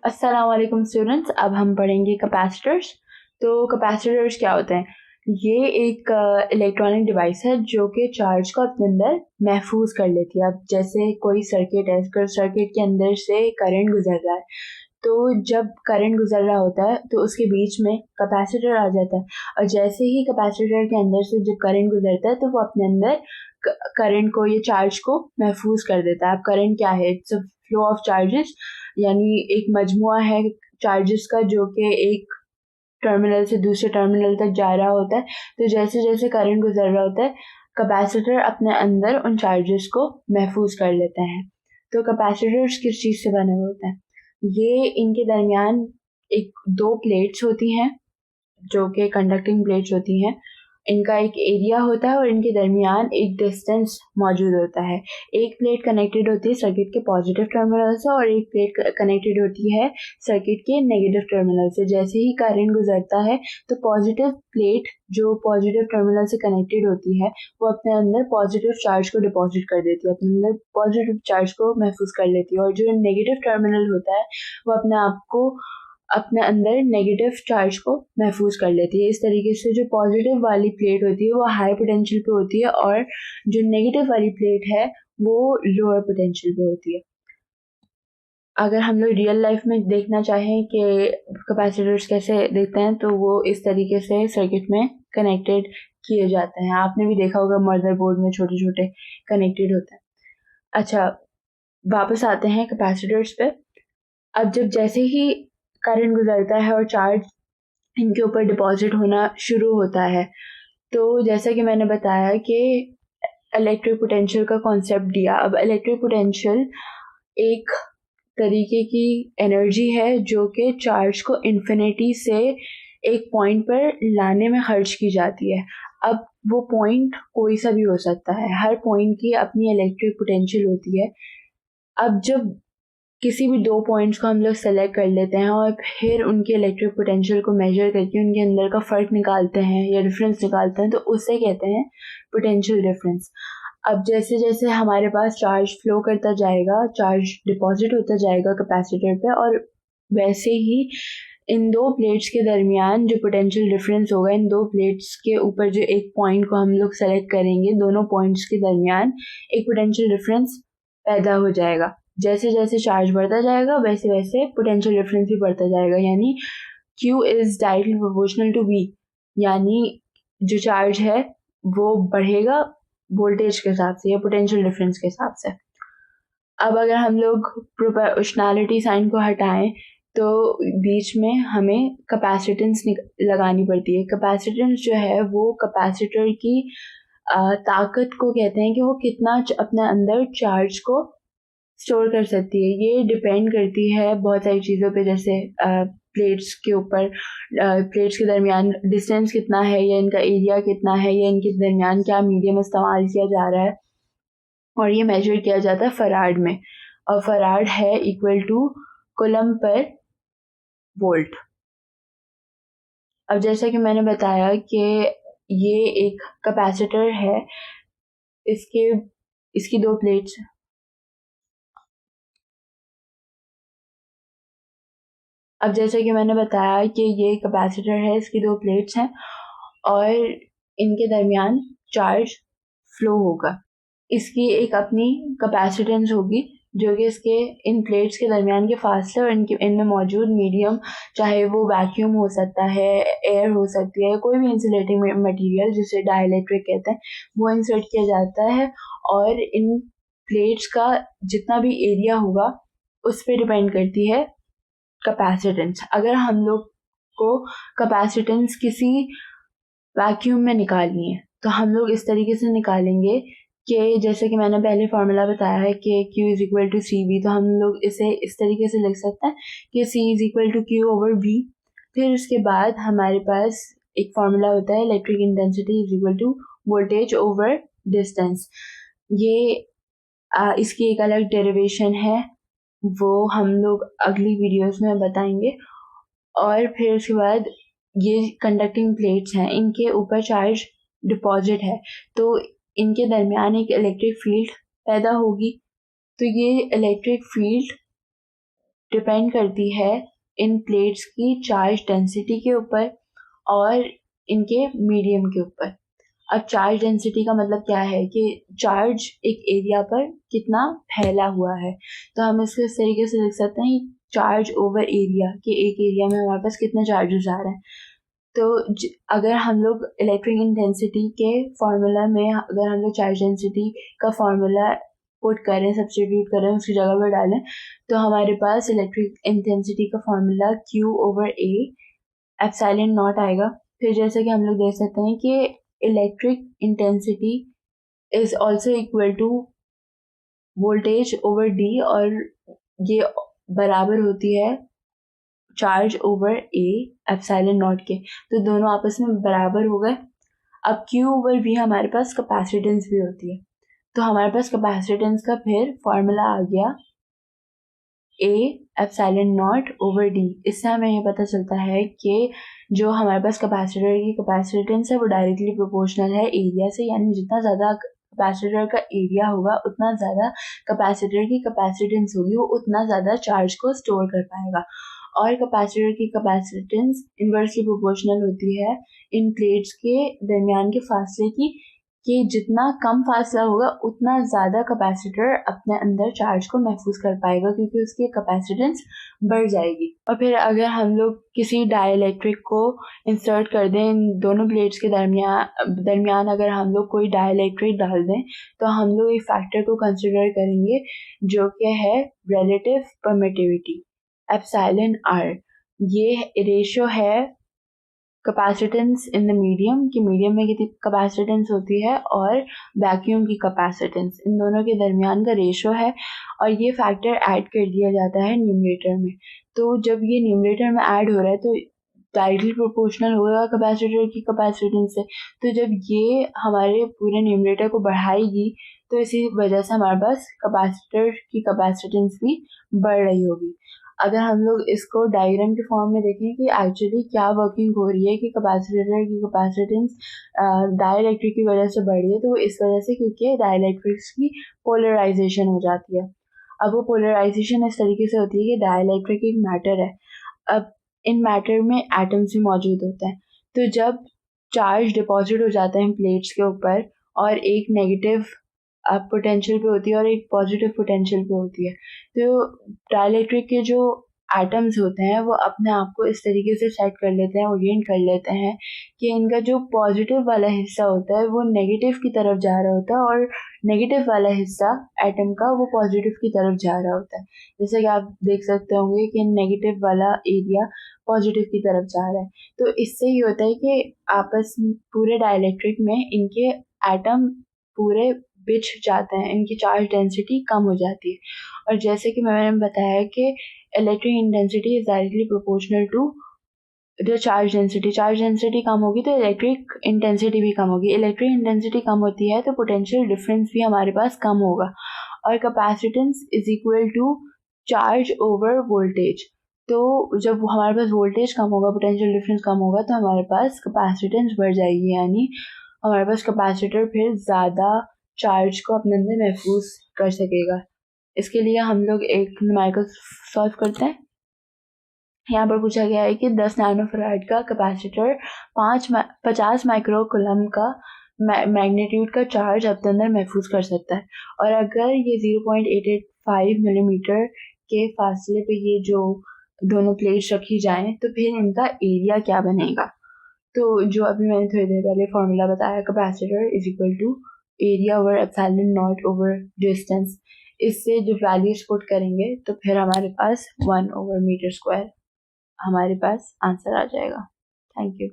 अस्सलाम वालेकुम स्टूडेंट्स। अब हम पढ़ेंगे कैपेसिटर्स। तो कैपेसिटर्स क्या होते हैं? ये एक इलेक्ट्रॉनिक डिवाइस है जो कि चार्ज को अपने अंदर महफूज कर लेती है। अब जैसे कोई सर्किट है, सर्किट के अंदर से करंट गुजर रहा है, तो जब करंट गुजर रहा होता है तो उसके बीच में कैपेसिटर आ जाता है, और जैसे ही कैपेसिटर के अंदर से जब करंट गुजरता है तो वो अपने अंदर करंट को, ये चार्ज को महफूज कर देता है। अब करंट क्या है? It's a flow of charges, यानी एक मजमुआ है चार्जेस का जो कि एक टर्मिनल से दूसरे टर्मिनल तक जा रहा होता है। तो जैसे जैसे करंट गुजर रहा होता है, कैपेसिटर अपने अंदर उन चार्जेस को महफूज कर लेते हैं। तो कैपेसिटर्स किस चीज़ से बने हुए होते हैं? ये इनके दरमियान दो प्लेट्स होती हैं जो कि कंडक्टिंग प्लेट्स होती हैं। इनका एक एरिया होता है और इनके दरमियान एक डिस्टेंस मौजूद होता है। एक प्लेट कनेक्टेड होती है सर्किट के पॉजिटिव टर्मिनल से और एक प्लेट कनेक्टेड होती है सर्किट के नेगेटिव टर्मिनल से। जैसे ही करंट गुजरता है तो पॉजिटिव प्लेट जो पॉजिटिव टर्मिनल से कनेक्टेड होती है वो अपने अंदर पॉजिटिव चार्ज को डिपॉजिट कर देती है, अपने अंदर पॉजिटिव चार्ज को महफूज कर लेती है, और जो नेगेटिव टर्मिनल होता है वो अपने आप को अपने अंदर नेगेटिव चार्ज को महफूज कर लेती है। इस तरीके से जो पॉजिटिव वाली प्लेट होती है वो हाई पोटेंशियल पे होती है और जो नेगेटिव वाली प्लेट है वो लोअर पोटेंशियल पे होती है। अगर हम लोग रियल लाइफ में देखना चाहें कि कैपेसिटर्स कैसे दिखते हैं तो वो इस तरीके से सर्किट में कनेक्टेड किए जाते हैं। आपने भी देखा होगा मदरबोर्ड में छोटे छोटे कनेक्टेड होते हैं। अच्छा, वापस आते हैं कैपेसिटर्स पे। अब जब जैसे ही करंट गुजरता है और चार्ज इनके ऊपर डिपॉजिट होना शुरू होता है, तो जैसा कि मैंने बताया कि इलेक्ट्रिक पोटेंशियल का कॉन्सेप्ट दिया। अब इलेक्ट्रिक पोटेंशियल एक तरीके की एनर्जी है जो कि चार्ज को इन्फिनिटी से एक पॉइंट पर लाने में खर्च की जाती है। अब वो पॉइंट कोई सा भी हो सकता है, हर पॉइंट की अपनी इलेक्ट्रिक पोटेंशियल होती है। अब जब किसी भी दो पॉइंट्स को हम लोग सेलेक्ट कर लेते हैं और फिर उनके इलेक्ट्रिक पोटेंशियल को मेजर करके उनके अंदर का फ़र्क निकालते हैं या डिफरेंस निकालते हैं, तो उसे कहते हैं पोटेंशियल डिफरेंस। अब जैसे जैसे हमारे पास चार्ज फ्लो करता जाएगा, चार्ज डिपॉजिट होता जाएगा कैपेसिटर पे, और वैसे ही इन दो प्लेट्स के दरमियान जो पोटेंशियल डिफरेंस होगा, इन दो प्लेट्स के ऊपर जो एक पॉइंट को हम लोग सेलेक्ट करेंगे, दोनों पॉइंट्स के दरमियान एक पोटेंशियल डिफरेंस पैदा हो जाएगा। जैसे जैसे चार्ज बढ़ता जाएगा वैसे वैसे पोटेंशियल डिफरेंस भी बढ़ता जाएगा, यानी Q is directly proportional to V, यानी जो चार्ज है वो बढ़ेगा वोल्टेज के हिसाब से या पोटेंशियल डिफरेंस के हिसाब से। अब अगर हम लोग प्रोपोर्शनैलिटी साइन को हटाएं तो बीच में हमें कैपेसिटेंस लगानी पड़ती है। कैपेसिटेंस जो है वो कैपेसिटर की ताकत को कहते हैं कि वो कितना अपने अंदर चार्ज को स्टोर कर सकती है। ये डिपेंड करती है बहुत सारी चीज़ों पे, जैसे प्लेट्स के ऊपर, प्लेट्स के दरमियान डिस्टेंस कितना है, या इनका एरिया कितना है, या इनके दरमियान क्या मीडियम इस्तेमाल किया जा रहा है, और ये मेजर किया जाता है फराड में, और फराड है equal to coulomb per volt. अब जैसा कि मैंने बताया कि ये एक कैपेसिटर है, इसकी दो प्लेट्स। अब जैसे कि मैंने बताया कि ये कैपेसिटर है, इसकी दो प्लेट्स हैं और इनके दरमियान चार्ज फ्लो होगा। इसकी एक अपनी कैपेसिटेंस होगी जो कि इसके इन प्लेट्स के दरमियान के फासले और इनमें मौजूद मीडियम, चाहे वो वैक्यूम हो सकता है, एयर हो सकती है, कोई भी इंसुलेटिंग मटेरियल जिसे डाइलेक्ट्रिक कहते हैं, वो इंसर्ट किया जाता है, और इन प्लेट्स का जितना भी एरिया होगा उस पर डिपेंड करती है कैपेसिटेंस। अगर हम लोग को कैपेसिटेंस किसी वैक्यूम में निकालनी है तो हम लोग इस तरीके से निकालेंगे कि जैसे कि मैंने पहले फार्मूला बताया है कि Q is equal to C V, तो हम लोग इसे इस तरीके से लिख सकते हैं कि C is equal to Q over V। फिर उसके बाद हमारे पास एक फार्मूला होता है electric intensity is equal to voltage over distance. ये इसकी एक अलग डेरिवेशन है, वो हम लोग अगली वीडियोस में बताएंगे। और फिर उसके बाद ये कंडक्टिंग प्लेट्स हैं, इनके ऊपर चार्ज डिपॉजिट है, तो इनके दरमियान एक इलेक्ट्रिक फील्ड पैदा होगी। तो ये इलेक्ट्रिक फील्ड डिपेंड करती है इन प्लेट्स की चार्ज डेंसिटी के ऊपर और इनके मीडियम के ऊपर। अब चार्ज डेंसिटी का मतलब क्या है कि चार्ज एक एरिया पर कितना फैला हुआ है। तो हम इसको इस तरीके से लिख सकते हैं चार्ज ओवर एरिया, कि एक एरिया में हमारे पास कितने चार्जेस आ रहे हैं। तो अगर हम लोग इलेक्ट्रिक इंटेंसिटी के फॉर्मूला में अगर हम लोग चार्ज डेंसिटी का फॉर्मूला पुट करें, सब्स्टिट्यूट करें, उसकी जगह पर डालें, तो हमारे पास इलेक्ट्रिक इंटेंसिटी का formula Q over A epsilon not आएगा। फिर जैसे कि हम लोग देख सकते हैं कि electric intensity is also equal to voltage over D, और ये बराबर होती है charge over A epsilon naught k. तो दोनों आपस में बराबर हो गए। अब Q ओवर V हमारे पास कैपेसिटेंस भी होती है, तो हमारे पास कैपेसिटेंस का फिर फॉर्मूला आ गया A epsilon naught over D। इससे हमें ये पता चलता है कि जो हमारे पास कैपेसिटर की कैपेसिटेंस है वो डायरेक्टली प्रोपोर्शनल है एरिया से, यानी जितना ज़्यादा कैपेसिटर का एरिया होगा उतना ज़्यादा कैपेसिटर की कैपेसिटेंस होगी, वो उतना ज़्यादा चार्ज को स्टोर कर पाएगा। और कैपेसिटर की कैपेसिटेंस इन्वर्सली प्रोपोर्शनल होती है इन प्लेट्स के दरमियान के फासले की, कि जितना कम फासला होगा उतना ज़्यादा कैपेसिटर अपने अंदर चार्ज को महफूज कर पाएगा, क्योंकि उसकी कैपेसिटेंस बढ़ जाएगी। और फिर अगर हम लोग किसी डाइलेक्ट्रिक को इंसर्ट कर दें इन दोनों प्लेट्स के दरमियान अगर हम लोग कोई डाइलेक्ट्रिक डाल दें, तो हम लोग एक फैक्टर को कंसिडर करेंगे जो कि है रिलेटिव परमिटिविटी, एप्सिलॉन R। ये रेशियो है कैपेसिटेंस इन द मीडियम, कि मीडियम में कितनी कैपेसिटेंस होती है, और वैक्यूम की कैपेसिटेंस, इन दोनों के दरमियान का रेशियो है। और ये फैक्टर ऐड कर दिया जाता है न्यूमरेटर में। तो जब ये न्यूमरेटर में ऐड हो रहा है तो डायरेक्टली प्रोपोर्शनल होगा कैपेसिटर की कैपेसिटेंस से। तो जब ये हमारे पूरे न्यूमरेटर को बढ़ाएगी तो इसी वजह से हमारे पास कैपेसिटर की कैपेसिटेंस भी बढ़ रही होगी। अगर हम लोग इसको डायग्राम के फॉर्म में देखें कि एक्चुअली क्या वर्किंग हो रही है, कि कैपेसिटर की कैपेसिटेंस डाइलेक्ट्रिक की वजह से बढ़ रही है, तो वो इस वजह से क्योंकि डाइलेक्ट्रिक्स की पोलराइजेशन हो जाती है। अब वो पोलराइजेशन इस तरीके से होती है कि डाइलेक्ट्रिक एक मैटर है, अब इन मैटर में एटम्स भी मौजूद होते हैं। तो जब चार्ज डिपॉजिट हो जाता है प्लेट्स के ऊपर और एक नेगेटिव पोटेंशियल पे होती है और एक पॉजिटिव पोटेंशियल पे होती है, तो डाइलेक्ट्रिक के जो एटम्स होते हैं वो अपने आप को इस तरीके से सेट कर लेते हैं, ओरिएंट कर लेते हैं कि इनका जो पॉजिटिव वाला हिस्सा होता है वो नेगेटिव की तरफ जा रहा होता है, और नेगेटिव वाला हिस्सा एटम का वो पॉजिटिव की तरफ जा रहा होता है। जैसे कि आप देख सकते होंगे कि नेगेटिव वाला एरिया पॉजिटिव की तरफ जा रहा है। तो इससे ये होता है कि आपस में पूरे डाइलेक्ट्रिक में इनके एटम पूरे बिछ जाते हैं, इनकी चार्ज डेंसिटी कम हो जाती है। और जैसे कि मैंने बताया कि electric intensity is directly proportional to the charge density कम होगी तो इलेक्ट्रिक इंटेंसिटी भी कम होगी। इलेक्ट्रिक इंटेंसिटी कम होती है तो पोटेंशियल डिफरेंस भी हमारे पास कम होगा, और capacitance is equal to charge over voltage. तो जब हमारे पास वोल्टेज कम होगा, पोटेंशियल डिफरेंस कम होगा, तो हमारे पास कैपेसिटेंस बढ़ जाएगी, यानी हमारे पास कैपेसिटर फिर ज़्यादा चार्ज को अपने अंदर महफूज कर सकेगा। इसके लिए हम लोग एक न्यूमेरिकल सॉल्व करते हैं। यहाँ पर पूछा गया है कि 10 नैनोफैराड का कैपेसिटर 50 माइक्रोकूलम का मैग्नीट्यूड का चार्ज अपने अंदर महफूज कर सकता है, और अगर ये 0.885 मिलीमीटर के फासले पे ये जो दोनों प्लेट्स रखी जाएं तो फिर इनका एरिया क्या बनेगा। तो जो अभी मैंने थोड़ी देर पहले फॉर्मूला बताया, capacitor is equal to area over epsilon naught over distance, इससे जो वैल्यूज पुट करेंगे तो फिर हमारे पास 1 ओवर मीटर स्क्वायर हमारे पास आंसर आ जाएगा। Thank you.